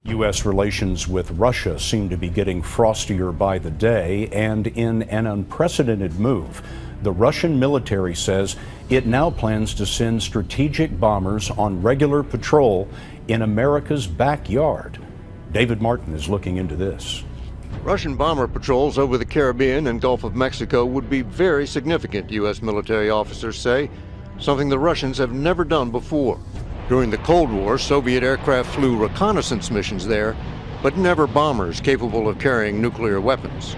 U.S. relations with Russia seem to be getting frostier by the day, and in an unprecedented move, the Russian military says it now plans to send strategic bombers on regular patrol in America's backyard. David Martin is looking into this. Russian bomber patrols over the Caribbean and Gulf of Mexico would be very significant, U.S. military officers say, something the Russians have never done before. During the Cold War, Soviet aircraft flew reconnaissance missions there, but never bombers capable of carrying nuclear weapons.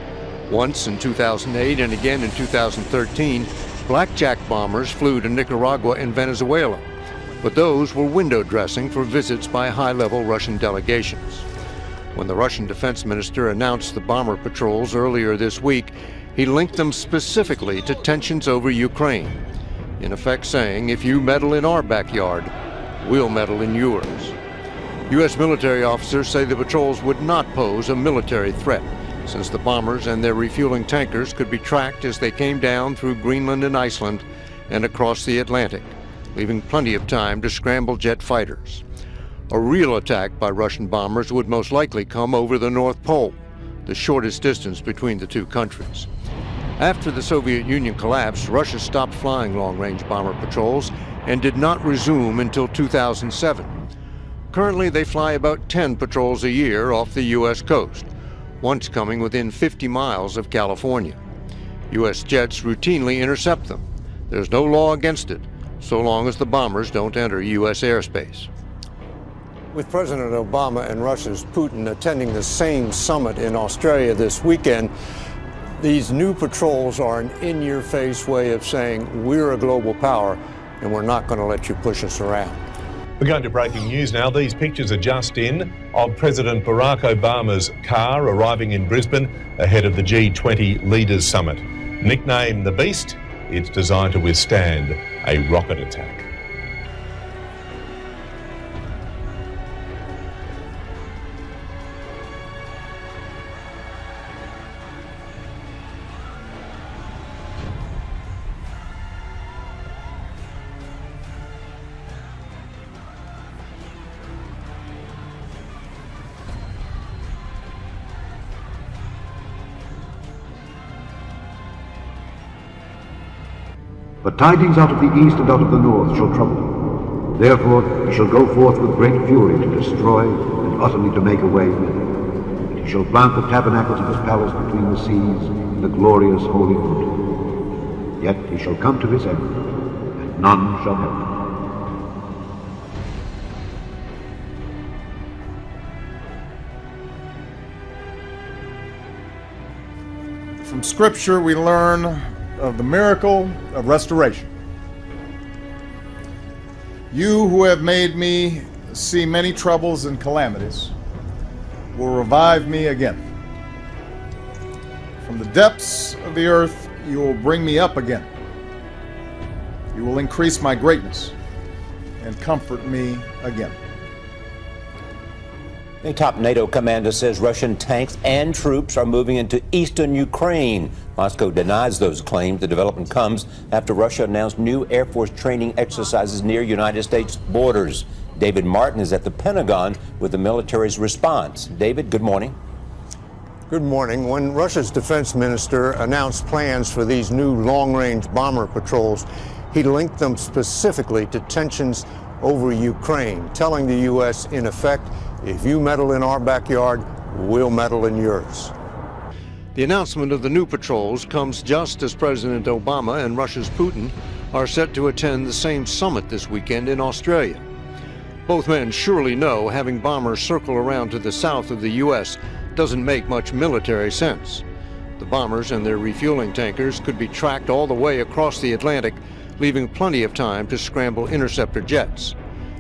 Once in 2008 and again in 2013, Blackjack bombers flew to Nicaragua and Venezuela, but those were window dressing for visits by high-level Russian delegations. When the Russian defense minister announced the bomber patrols earlier this week, he linked them specifically to tensions over Ukraine, in effect saying, if you meddle in our backyard, we'll meddle in yours. U.S. military officers say the patrols would not pose a military threat, since the bombers and their refueling tankers could be tracked as they came down through Greenland and Iceland and across the Atlantic, leaving plenty of time to scramble jet fighters. A real attack by Russian bombers would most likely come over the North Pole, the shortest distance between the two countries. After the Soviet Union collapsed, Russia stopped flying long-range bomber patrols and did not resume until 2007. Currently, they fly about 10 patrols a year off the U.S. coast, once coming within 50 miles of California. U.S. jets routinely intercept them. There's no law against it, so long as the bombers don't enter U.S. airspace. With President Obama and Russia's Putin attending the same summit in Australia this weekend, these new patrols are an in-your-face way of saying we're a global power and we're not going to let you push us around. We're going to breaking news now. These pictures are just in of President Barack Obama's car arriving in Brisbane ahead of the G20 Leaders Summit. Nicknamed the Beast, it's designed to withstand a rocket attack. But tidings out of the east and out of the north shall trouble him. Therefore he shall go forth with great fury to destroy and utterly to make away. And he shall plant the tabernacles of his palace between the seas in the glorious holy wood. Yet he shall come to his end, and none shall help him. From Scripture we learn of the miracle of restoration. You who have made me see many troubles and calamities will revive me again. From the depths of the earth you will bring me up again. You will increase my greatness and comfort me again. A top NATO commander says Russian tanks and troops are moving into eastern Ukraine. Moscow denies those claims. The development comes after Russia announced new Air Force training exercises near United States borders. David Martin is at the Pentagon with the military's response. David, good morning. Good morning. When Russia's defense minister announced plans for these new long-range bomber patrols, he linked them specifically to tensions over Ukraine, telling the U.S., in effect, if you meddle in our backyard, we'll meddle in yours. The announcement of the new patrols comes just as President Obama and Russia's Putin are set to attend the same summit this weekend in Australia. Both men surely know having bombers circle around to the south of the U.S. doesn't make much military sense. The bombers and their refueling tankers could be tracked all the way across the Atlantic, leaving plenty of time to scramble interceptor jets.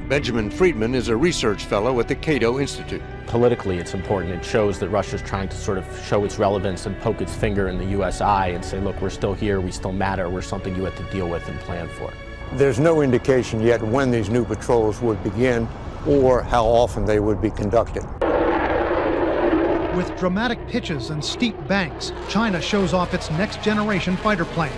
Benjamin Friedman is a research fellow at the Cato Institute. Politically, it's important. It shows that Russia's trying to sort of show its relevance and poke its finger in the U.S. eye and say, look, we're still here, we still matter, we're something you have to deal with and plan for. There's no indication yet when these new patrols would begin or how often they would be conducted. With dramatic pitches and steep banks, China shows off its next-generation fighter plane.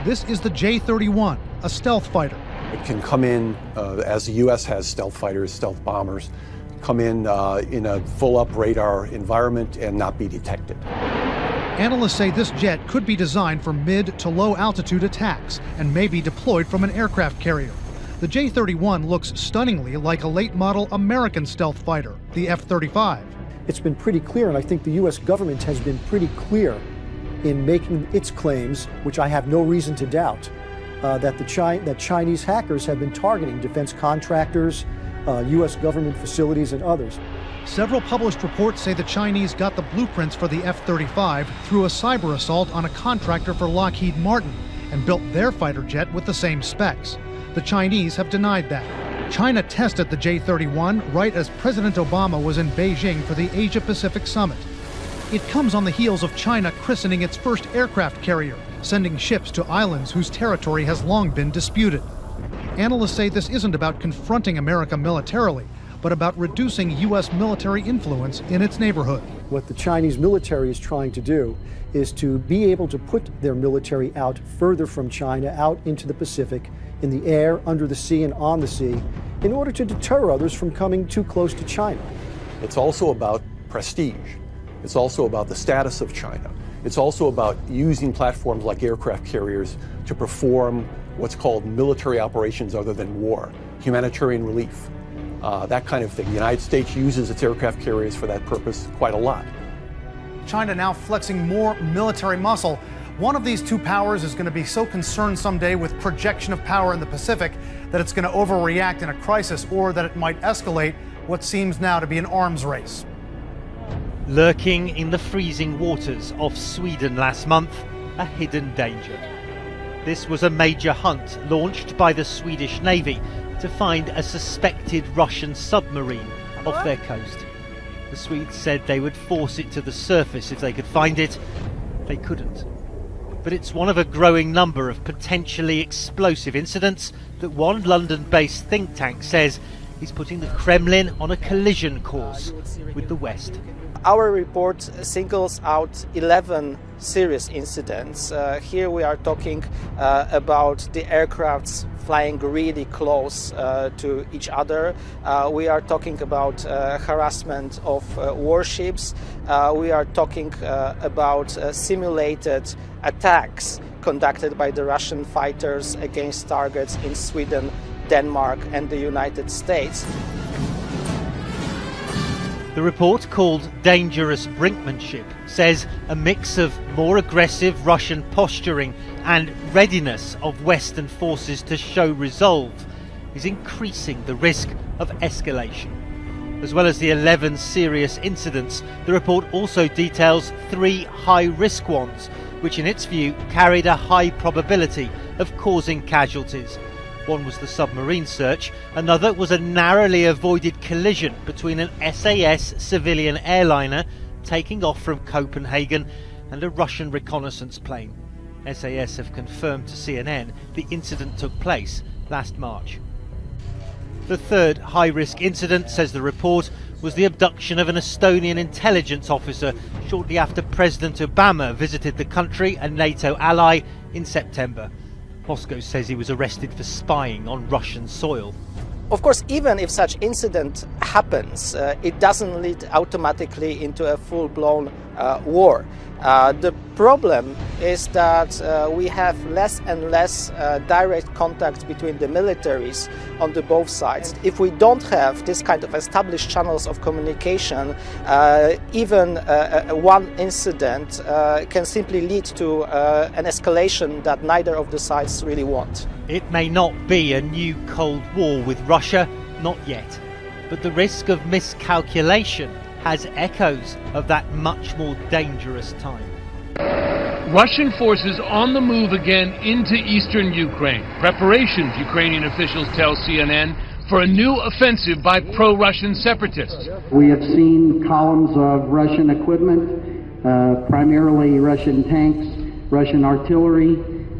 This is the J-31, a stealth fighter. It can come in, as the U.S. has stealth fighters, stealth bombers, come in a full-up radar environment and not be detected. Analysts say this jet could be designed for mid to low altitude attacks and may be deployed from an aircraft carrier. The J-31 looks stunningly like a late model American stealth fighter, the F-35. It's been pretty clear, and I think the U.S. government has been pretty clear in making its claims, which I have no reason to doubt, that Chinese hackers have been targeting defense contractors, U.S. government facilities, and others. Several published reports say the Chinese got the blueprints for the F-35 through a cyber assault on a contractor for Lockheed Martin and built their fighter jet with the same specs. The Chinese have denied that. China tested the J-31 right as President Obama was in Beijing for the Asia-Pacific Summit. It comes on the heels of China christening its first aircraft carrier, sending ships to islands whose territory has long been disputed. Analysts say this isn't about confronting America militarily, but about reducing U.S. military influence in its neighborhood. What the Chinese military is trying to do is to be able to put their military out further from China, out into the Pacific, in the air, under the sea, and on the sea, in order to deter others from coming too close to China. It's also about prestige. It's also about the status of China. It's also about using platforms like aircraft carriers to perform what's called military operations other than war, humanitarian relief, that kind of thing. The United States uses its aircraft carriers for that purpose quite a lot. China now flexing more military muscle. One of these two powers is going to be so concerned someday with projection of power in the Pacific that it's going to overreact in a crisis, or that it might escalate what seems now to be an arms race. Lurking in the freezing waters off Sweden last month, a hidden danger. This was a major hunt launched by the Swedish Navy to find a suspected Russian submarine off their coast. The Swedes said they would force it to the surface if they could find it. They couldn't. But it's one of a growing number of potentially explosive incidents that one London-based think tank says is putting the Kremlin on a collision course with the West. Our report singles out 11 serious incidents. Here we are talking about the aircrafts flying really close to each other. We are talking about harassment of warships. We are talking about simulated attacks conducted by the Russian fighters against targets in Sweden, Denmark, and the United States. The report, called Dangerous Brinkmanship, says a mix of more aggressive Russian posturing and readiness of Western forces to show resolve is increasing the risk of escalation. As well as the 11 serious incidents, the report also details 3 high-risk ones, which in its view carried a high probability of causing casualties. One was the submarine search, another was a narrowly avoided collision between an SAS civilian airliner taking off from Copenhagen and a Russian reconnaissance plane. SAS have confirmed to CNN the incident took place last March. The third high-risk incident, says the report, was the abduction of an Estonian intelligence officer shortly after President Obama visited the country, a NATO ally, in September. Moscow says he was arrested for spying on Russian soil. Of course, even if such incident happens, it doesn't lead automatically into a full-blown war. The problem is that we have less and less direct contact between the militaries on the both sides. If we don't have this kind of established channels of communication, even one incident can simply lead to an escalation that neither of the sides really want. It may not be a new Cold War with Russia, not yet, but the risk of miscalculation has echoes of that much more dangerous time. Russian forces on the move again into eastern Ukraine. Preparations, Ukrainian officials tell CNN, for a new offensive by pro-Russian separatists. We have seen columns of Russian equipment, primarily Russian tanks, Russian artillery,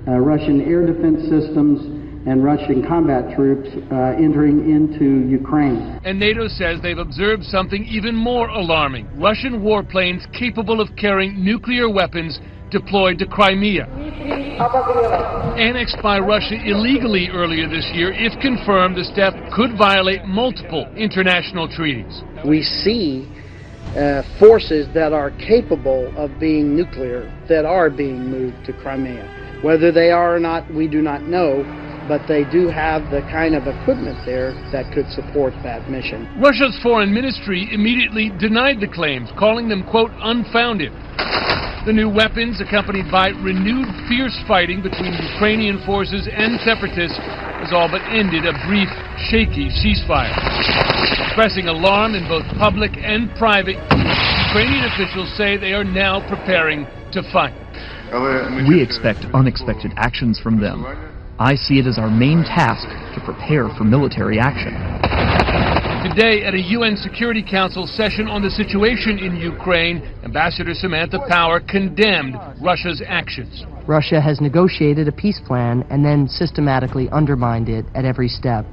Russian air defense systems, and Russian combat troops entering into Ukraine. And NATO says they've observed something even more alarming. Russian warplanes capable of carrying nuclear weapons deployed to Crimea. Annexed by Russia illegally earlier this year, if confirmed, the step could violate multiple international treaties. We see forces that are capable of being nuclear that are being moved to Crimea. Whether they are or not, we do not know, but they do have the kind of equipment there that could support that mission. Russia's foreign ministry immediately denied the claims, calling them, quote, unfounded. The new weapons, accompanied by renewed fierce fighting between Ukrainian forces and separatists, has all but ended a brief, shaky ceasefire. Expressing alarm in both public and private, Ukrainian officials say they are now preparing to fight. We expect unexpected actions from them. I see it as our main task to prepare for military action. Today, at a UN Security Council session on the situation in Ukraine, Ambassador Samantha Power condemned Russia's actions. Russia has negotiated a peace plan and then systematically undermined it at every step.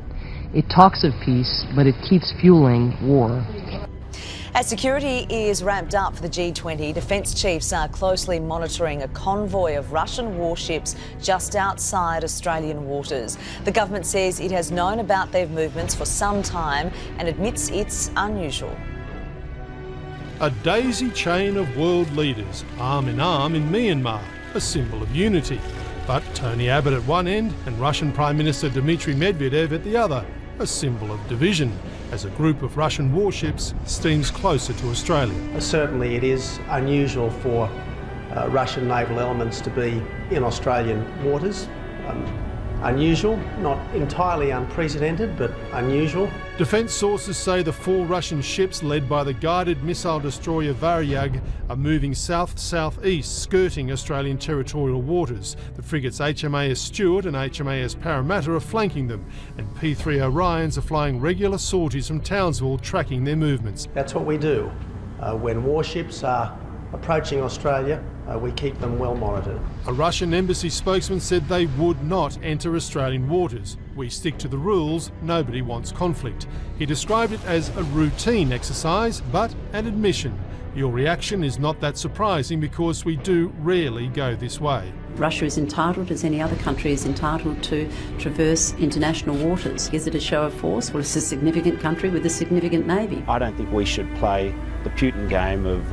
It talks of peace, but it keeps fueling war. As security is ramped up for the G20, defence chiefs are closely monitoring a convoy of Russian warships just outside Australian waters. The government says it has known about their movements for some time and admits it's unusual. A daisy chain of world leaders, arm in Myanmar, a symbol of unity. But Tony Abbott at one end and Russian Prime Minister Dmitry Medvedev at the other, a symbol of division, as a group of Russian warships steams closer to Australia. Certainly it is unusual for Russian naval elements to be in Australian waters. Unusual, not entirely unprecedented, but unusual. Defence sources say the 4 Russian ships led by the guided missile destroyer Varyag are moving south-southeast, skirting Australian territorial waters. The frigates HMAS Stuart and HMAS Parramatta are flanking them, and P3 Orions are flying regular sorties from Townsville, tracking their movements. That's what we do. When warships are approaching Australia, we keep them well monitored. A Russian embassy spokesman said they would not enter Australian waters. We stick to the rules, nobody wants conflict. He described it as a routine exercise, but an admission. Your reaction is not that surprising because we do rarely go this way. Russia is entitled, as any other country is entitled, to traverse international waters. Is it a show of force? Well, it's a significant country with a significant navy. I don't think we should play the Putin game of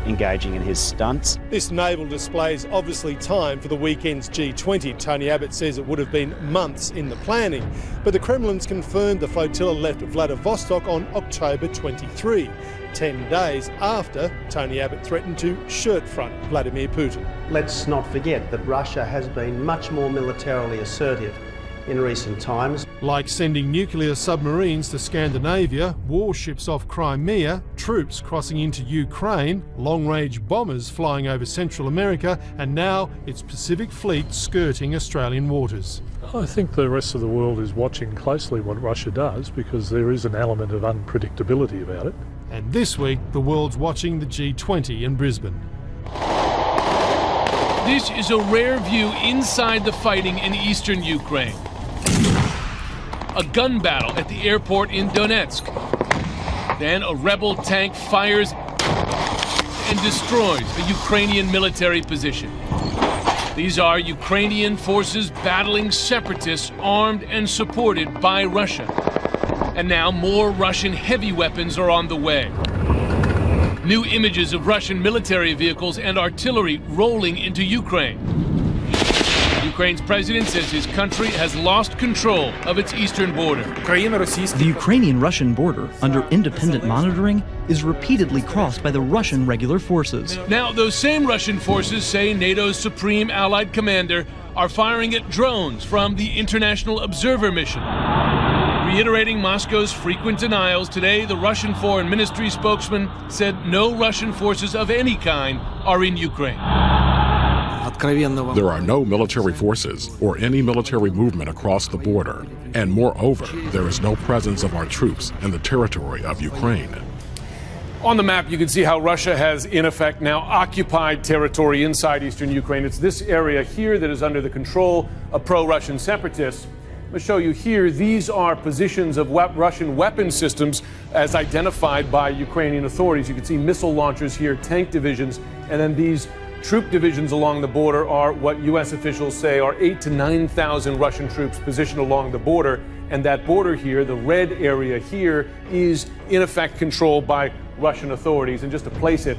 engaging in his stunts. This naval display is obviously timed for the weekend's G20. Tony Abbott says it would have been months in the planning, but the Kremlin's confirmed the flotilla left Vladivostok on October 23, 10 days after Tony Abbott threatened to shirt front Vladimir Putin. Let's not forget that Russia has been much more militarily assertive in recent times. Like sending nuclear submarines to Scandinavia, warships off Crimea, troops crossing into Ukraine, long-range bombers flying over Central America, and now its Pacific Fleet skirting Australian waters. I think the rest of the world is watching closely what Russia does because there is an element of unpredictability about it. And this week, the world's watching the G20 in Brisbane. This is a rare view inside the fighting in eastern Ukraine. A gun battle at the airport in Donetsk. Then a rebel tank fires and destroys a Ukrainian military position. These are Ukrainian forces battling separatists armed and supported by Russia. And now more Russian heavy weapons are on the way. New images of Russian military vehicles and artillery rolling into Ukraine. Ukraine's president says his country has lost control of its eastern border. The Ukrainian-Russian border, under independent monitoring, is repeatedly crossed by the Russian regular forces. Now, those same Russian forces say NATO's supreme allied commander are firing at drones from the International Observer Mission. Reiterating Moscow's frequent denials, today the Russian Foreign Ministry spokesman said no Russian forces of any kind are in Ukraine. There are no military forces or any military movement across the border. And moreover, there is no presence of our troops in the territory of Ukraine. On the map, you can see how Russia has, in effect, now occupied territory inside eastern Ukraine. It's this area here that is under the control of pro-Russian separatists. I'm going to show you here, these are positions of Russian weapon systems as identified by Ukrainian authorities. You can see missile launchers here, tank divisions, and then these troop divisions along the border are what U.S. officials say are 8,000 to 9,000 Russian troops positioned along the border. And that border here, the red area here, is in effect controlled by Russian authorities. And just to place it,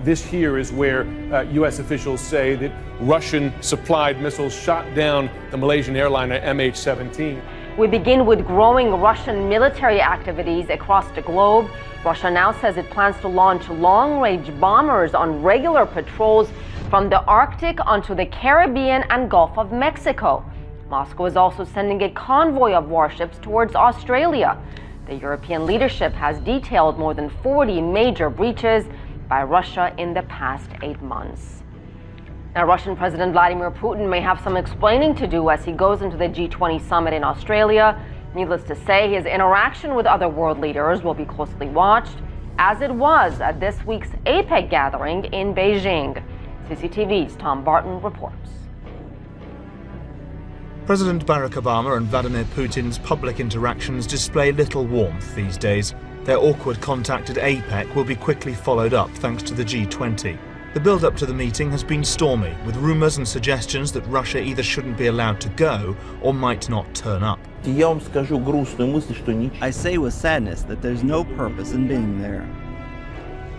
this here is where U.S. officials say that Russian-supplied missiles shot down the Malaysian airliner MH17. We begin with growing Russian military activities across the globe. Russia now says it plans to launch long-range bombers on regular patrols from the Arctic onto the Caribbean and Gulf of Mexico. Moscow is also sending a convoy of warships towards Australia. The European leadership has detailed more than 40 major breaches by Russia in the past 8 months. Now, Russian President Vladimir Putin may have some explaining to do as he goes into the G20 summit in Australia. Needless to say, his interaction with other world leaders will be closely watched, as it was at this week's APEC gathering in Beijing. CCTV's Tom Barton reports. President Barack Obama and Vladimir Putin's public interactions display little warmth these days. Their awkward contact at APEC will be quickly followed up thanks to the G20. The build-up to the meeting has been stormy, with rumours and suggestions that Russia either shouldn't be allowed to go or might not turn up. I say with sadness that there's no purpose in being there.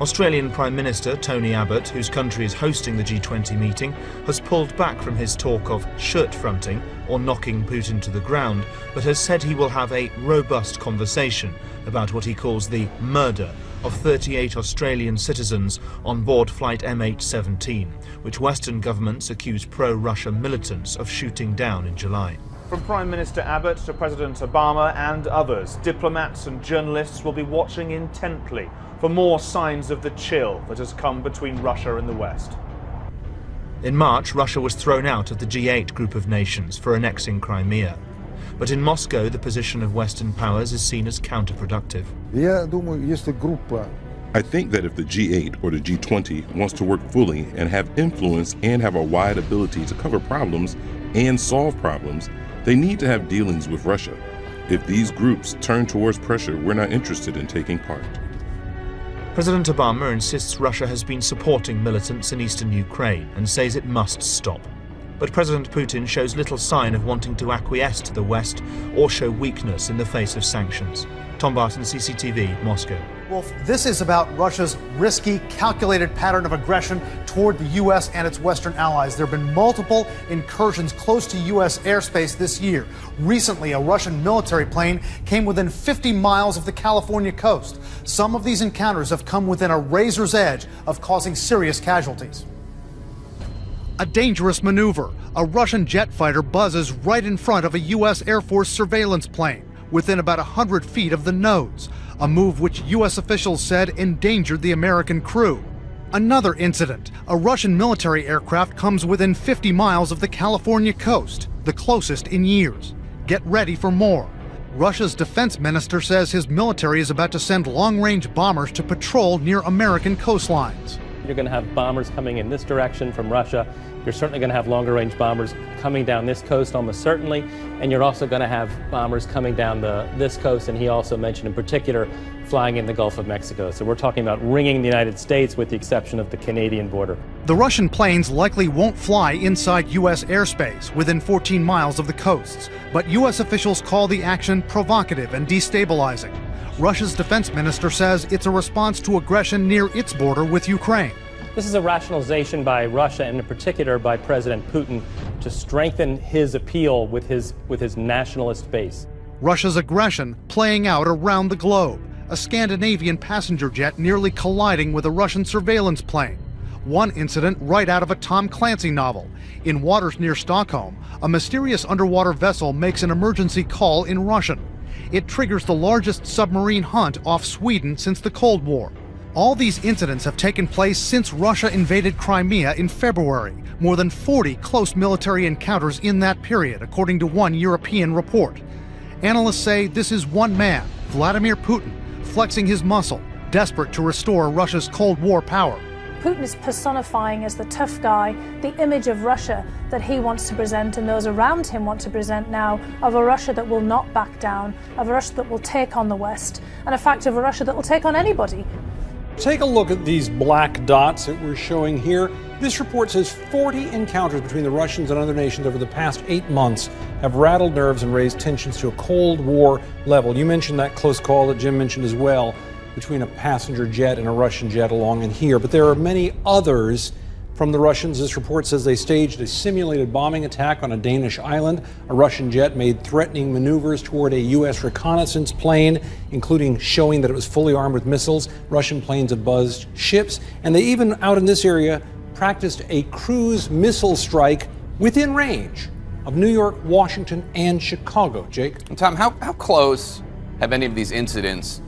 Australian Prime Minister Tony Abbott, whose country is hosting the G20 meeting, has pulled back from his talk of shirt-fronting or knocking Putin to the ground, but has said he will have a robust conversation about what he calls the murder of 38 Australian citizens on board flight MH17, which Western governments accuse pro-Russia militants of shooting down in July. From Prime Minister Abbott to President Obama and others, diplomats and journalists will be watching intently for more signs of the chill that has come between Russia and the West. In March, Russia was thrown out of the G8 group of nations for annexing Crimea. But in Moscow, the position of Western powers is seen as counterproductive. I think that if the G8 or the G20 wants to work fully and have influence and have a wide ability to cover problems and solve problems, they need to have dealings with Russia. If these groups turn towards pressure, we're not interested in taking part. President Obama insists Russia has been supporting militants in eastern Ukraine and says it must stop. But President Putin shows little sign of wanting to acquiesce to the West or show weakness in the face of sanctions. Tom Barton, CCTV, Moscow. Wolf, this is about Russia's risky, calculated pattern of aggression toward the U.S. and its Western allies. There have been multiple incursions close to U.S. airspace this year. Recently, a Russian military plane came within 50 miles of the California coast. Some of these encounters have come within a razor's edge of causing serious casualties. A dangerous maneuver. A Russian jet fighter buzzes right in front of a U.S. Air Force surveillance plane, within about 100 feet of the nose, a move which U.S. officials said endangered the American crew. Another incident. A Russian military aircraft comes within 50 miles of the California coast, the closest in years. Get ready for more. Russia's defense minister says his military is about to send long-range bombers to patrol near American coastlines. You're going to have bombers coming in this direction from Russia. You're certainly going to have longer-range bombers coming down this coast, almost certainly. And you're also going to have bombers coming down this coast, and he also mentioned in particular flying in the Gulf of Mexico. So we're talking about ringing the United States with the exception of the Canadian border. The Russian planes likely won't fly inside U.S. airspace within 14 miles of the coasts, but U.S. officials call the action provocative and destabilizing. Russia's defense minister says it's a response to aggression near its border with Ukraine. This is a rationalization by Russia, and in particular by President Putin, to strengthen his appeal with his nationalist base. Russia's aggression playing out around the globe. A Scandinavian passenger jet nearly colliding with a Russian surveillance plane. One incident right out of a Tom Clancy novel. In waters near Stockholm, a mysterious underwater vessel makes an emergency call in Russian. It triggers the largest submarine hunt off Sweden since the Cold War. All these incidents have taken place since Russia invaded Crimea in February. More than 40 close military encounters in that period, according to one European report. Analysts say this is one man, Vladimir Putin, flexing his muscle, desperate to restore Russia's Cold War power. Putin is personifying as the tough guy, the image of Russia that he wants to present and those around him want to present now, of a Russia that will not back down, of a Russia that will take on the West, and in fact of a Russia that will take on anybody. Take a look at these black dots that we're showing here. This report says 40 encounters between the Russians and other nations over the past 8 months have rattled nerves and raised tensions to a Cold War level. You mentioned that close call that Jim mentioned as well between a passenger jet and a Russian jet along in here. But there are many others from the Russians. This report says they staged a simulated bombing attack on a Danish island. A Russian jet made threatening maneuvers toward a U.S. reconnaissance plane, including showing that it was fully armed with missiles. Russian planes have buzzed ships. And they even, out in this area, practiced a cruise missile strike within range of New York, Washington, and Chicago. Jake? And Tom, how close have any of these incidents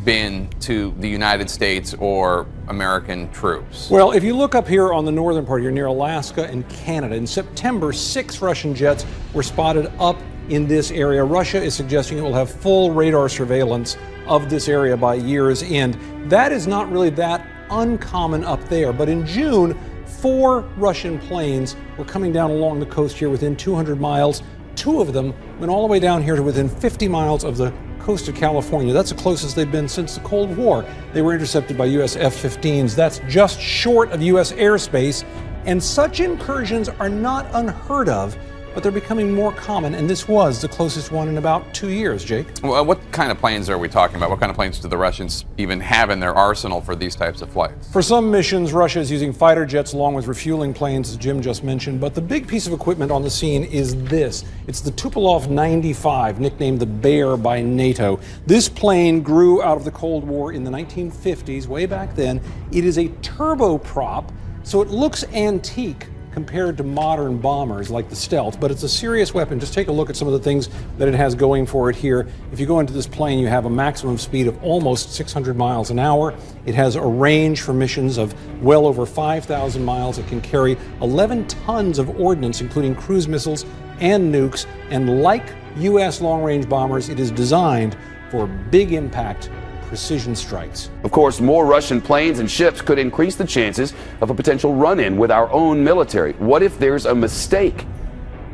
been to the United States or American troops? Well, if you look up here on the northern part, you're near Alaska and Canada. In September, 6 Russian jets were spotted up in this area. Russia is suggesting it will have full radar surveillance of this area by year's end. That is not really that uncommon up there. But in June, 4 Russian planes were coming down along the coast here within 200 miles. 2 of them went all the way down here to within 50 miles of the coast of California. That's the closest they've been since the Cold War. They were intercepted by U.S. F-15s. That's just short of U.S. airspace. And such incursions are not unheard of, but they're becoming more common, and this was the closest one in about 2 years, Jake. Well, what kind of planes are we talking about? What kind of planes do the Russians even have in their arsenal for these types of flights? For some missions, Russia is using fighter jets along with refueling planes, as Jim just mentioned, but the big piece of equipment on the scene is this. It's the Tupolev 95, nicknamed the Bear by NATO. This plane grew out of the Cold War in the 1950s, way back then. It is a turboprop, so it looks antique compared to modern bombers like the Stealth, but it's a serious weapon. Just take a look at some of the things that it has going for it here. If you go into this plane, you have a maximum speed of almost 600 miles an hour. It has a range for missions of well over 5,000 miles. It can carry 11 tons of ordnance, including cruise missiles and nukes. And like U.S. long-range bombers, it is designed for big impact precision strikes. Of course, more Russian planes and ships could increase the chances of a potential run-in with our own military. What if there's a mistake?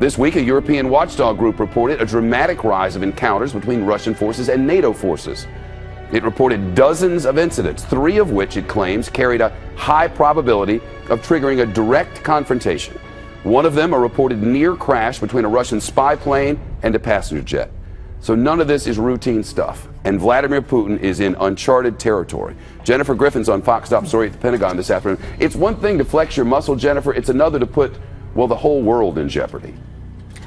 This week, a European watchdog group reported a dramatic rise of encounters between Russian forces and NATO forces. It reported dozens of incidents, 3 of which it claims carried a high probability of triggering a direct confrontation. One of them a reported near crash between a Russian spy plane and a passenger jet. So none of this is routine stuff, and Vladimir Putin is in uncharted territory. Jennifer Griffin's on Fox Top Story at the Pentagon this afternoon. It's one thing to flex your muscle, Jennifer. It's another to put, well, the whole world in jeopardy.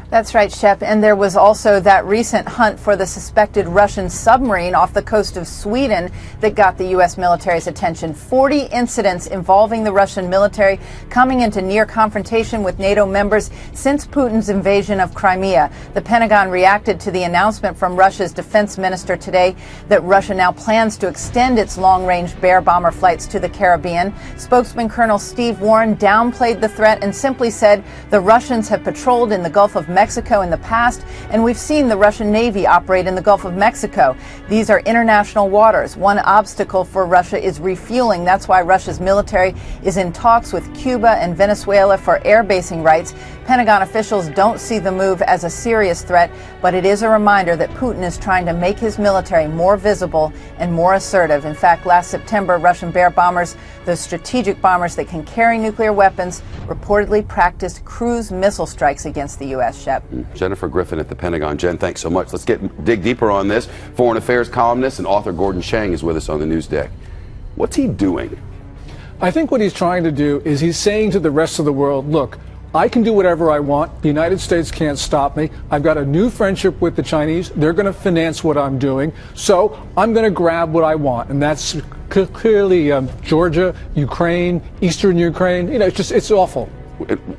That's right, Shep. And there was also that recent hunt for the suspected Russian submarine off the coast of Sweden that got the U.S. military's attention. 40 incidents involving the Russian military coming into near confrontation with NATO members since Putin's invasion of Crimea. The Pentagon reacted to the announcement from Russia's defense minister today that Russia now plans to extend its long-range Bear bomber flights to the Caribbean. Spokesman Colonel Steve Warren downplayed the threat and simply said the Russians have patrolled in the Gulf of Mexico in the past, and we've seen the Russian Navy operate in the Gulf of Mexico. These are international waters. One obstacle for Russia is refueling. That's why Russia's military is in talks with Cuba and Venezuela for air basing rights. Pentagon officials don't see the move as a serious threat, but it is a reminder that Putin is trying to make his military more visible and more assertive. In fact, last September, Russian Bear bombers, those strategic bombers that can carry nuclear weapons, reportedly practiced cruise missile strikes against the U.S. Jennifer Griffin at the Pentagon. Jen, thanks so much. Let's dig deeper on this. Foreign affairs columnist and author Gordon Chang is with us on the news deck. What's he doing? I think what he's trying to do is he's saying to the rest of the world, look, I can do whatever I want. The United States can't stop me. I've got a new friendship with the Chinese. They're going to finance what I'm doing. So I'm going to grab what I want. And that's clearly Georgia, Ukraine, Eastern Ukraine. You know, it's awful.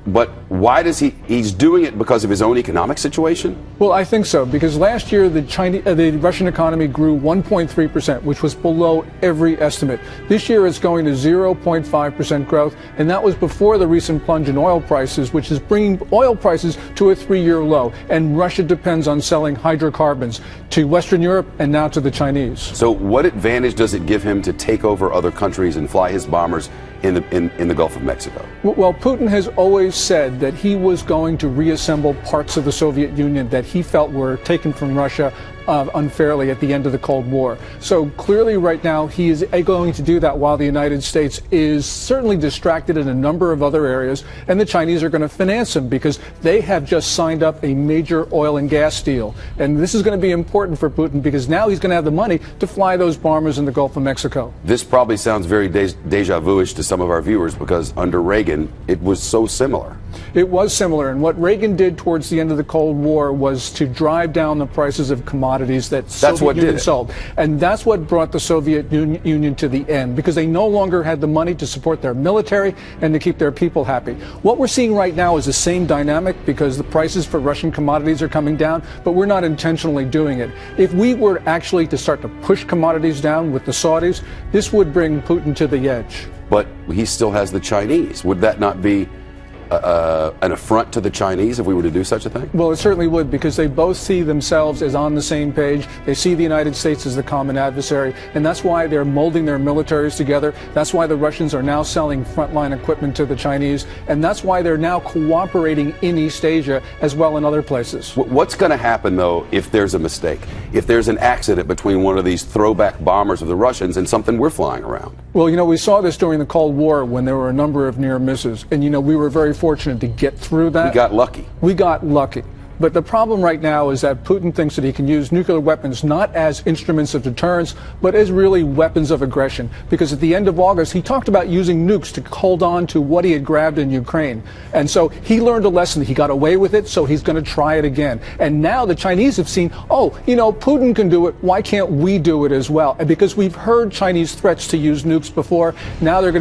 But why does he's doing it because of his own economic situation? Well, I think so, because last year the Russian economy grew 1.3%, which was below every estimate. This year it's going to 0.5% growth, and that was before the recent plunge in oil prices, which is bringing oil prices to a 3-year low. And Russia depends on selling hydrocarbons to Western Europe and now to the Chinese. So what advantage does it give him to take over other countries and fly his bombers in the Gulf of Mexico? Well, Putin has always said that he was going to reassemble parts of the Soviet Union that he felt were taken from Russia unfairly at the end of the Cold War. So clearly right now he is going to do that while the United States is certainly distracted in a number of other areas, and the Chinese are going to finance him because they have just signed up a major oil and gas deal. And this is going to be important for Putin because now he's going to have the money to fly those bombers in the Gulf of Mexico. This probably sounds very deja vu-ish to some of our viewers because under Reagan, it was so similar. It was similar, and what Reagan did towards the end of the Cold War was to drive down the prices of commodities that Soviet Union sold. And that's what brought the Soviet Union to the end, because they no longer had the money to support their military and to keep their people happy. What we're seeing right now is the same dynamic because the prices for Russian commodities are coming down, but we're not intentionally doing it. If we were actually to start to push commodities down with the Saudis, this would bring Putin to the edge. But he still has the Chinese. Would that not be an affront to the Chinese if we were to do such a thing? Well, it certainly would, because they both see themselves as on the same page. They see the United States as the common adversary, and that's why they're molding their militaries together. That's why the Russians are now selling frontline equipment to the Chinese, and that's why they're now cooperating in East Asia as well in other places. What's going to happen, though, if there's a mistake? If there's an accident between one of these throwback bombers of the Russians and something we're flying around? Well, we saw this during the Cold War when there were a number of near misses, and we were very fortunate to get through that. We got lucky. We got lucky. But the problem right now is that Putin thinks that he can use nuclear weapons not as instruments of deterrence, but as really weapons of aggression. Because at the end of August, he talked about using nukes to hold on to what he had grabbed in Ukraine. And so he learned a lesson. He got away with it, so he's going to try it again. And now the Chinese have seen, Putin can do it. Why can't we do it as well? And because we've heard Chinese threats to use nukes before, now they're going to